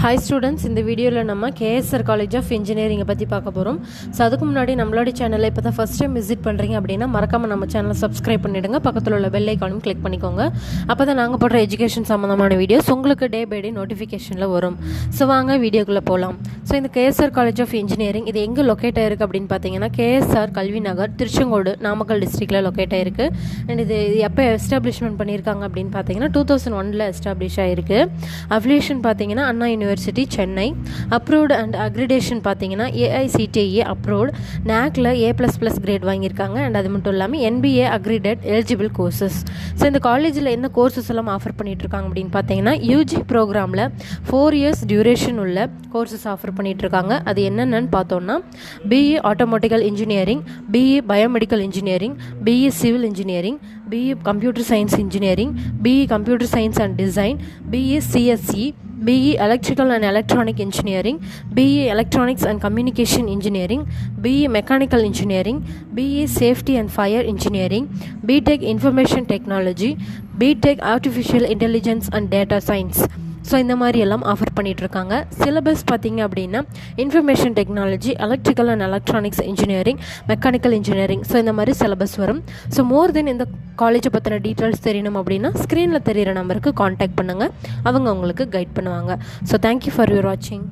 Hi students, இந்த வீடியோவில் நம்ம KSR College of Engineering பற்றி பார்க்க போகிறோம். ஸோ அதுக்கு முன்னாடி நம்மளோட சேனலை இப்போ தான் ஃபஸ்ட் டைம் விசிட் பண்ணுறீங்க அப்படின்னா மறக்காமல் நம்ம சேனலை சப்ஸ்கிரைப் பண்ணிவிடுங்க. பக்கத்தில் உள்ள பெல் ஐக்கானும் கிளிக் பண்ணிக்கோங்க. அப்போ தான் நாங்கள் போடுற எஜுகேஷன் சம்மந்தமான வீடியோஸ் உங்களுக்கு டே பை டே நோட்டிஃபிகேஷனில் வரும். ஸோ வாங்க வீடியோக்குள்ளே போகலாம். ஸோ இந்த KSR College of Engineering இது எங்கே லொக்கேட் ஆயிருக்கு அப்படின்னு பார்த்தீங்கன்னா KSR கல்வி நகர், திருச்செங்கோடு, நாமக்கல் டிஸ்ட்ரிக்டில் லொக்கேட் ஆயிருக்கு. அண்ட் இது எப்போ எஸ்டாப்ளிஷ்மெண்ட் பண்ணியிருக்காங்க அப்படின்னு பார்த்தீங்கன்னா 2001 எஸ்டாப்ளிஷ் ஆயிருக்கு. அஃபிலியேஷன் பார்த்தீங்கன்னா Anna university Chennai. Approved and accreditation பார்த்தீங்கன்னா AICTE அப்ரூவ்டு, NACல A++ கிரேட் வாங்கியிருக்காங்க. அண்ட் அது மட்டும் இல்லாமல் NBA accredited eligible courses. So இந்த காலேஜில் என்ன கோர்சஸ் எல்லாம் ஆஃபர் பண்ணிகிட்ருக்காங்க அப்படின்னு பார்த்தீங்கன்னா UG ப்ரோக்ராமில் 4 இயர்ஸ் டியூரேஷன் உள்ள கோர்சஸ் ஆஃபர் பண்ணிகிட்ருக்காங்க. அது என்னென்னு பார்த்தோன்னா BE ஆட்டோமேட்டிக்கல் engineering, BE biomedical engineering, BE civil engineering, BE computer science engineering, BE computer science and design, BE CSE, BE Electrical and Electronic Engineering, BE Electronics and Communication Engineering, BE Mechanical Engineering, BE Safety and Fire Engineering, BTech Information Technology, BTech Artificial Intelligence and Data Science. So இந்த மாதிரி எல்லாம் offer பண்ணிகிட்ருக்காங்க. Syllabus பார்த்திங்க அப்படின்னா information technology, electrical and electronics engineering, mechanical engineering. So இந்த மாதிரி syllabus வரும். So more தென் இந்த காலேஜை பற்றின டீட்டெயில்ஸ் தெரியணும் அப்படின்னா ஸ்க்ரீனில் தெரிகிற நம்பருக்கு காண்டாக்ட் பண்ணுங்கள். அவங்க உங்களுக்கு கைட் பண்ணுவாங்க. ஸோ தேங்க்யூ ஃபார் யுவர் வாட்சிங்.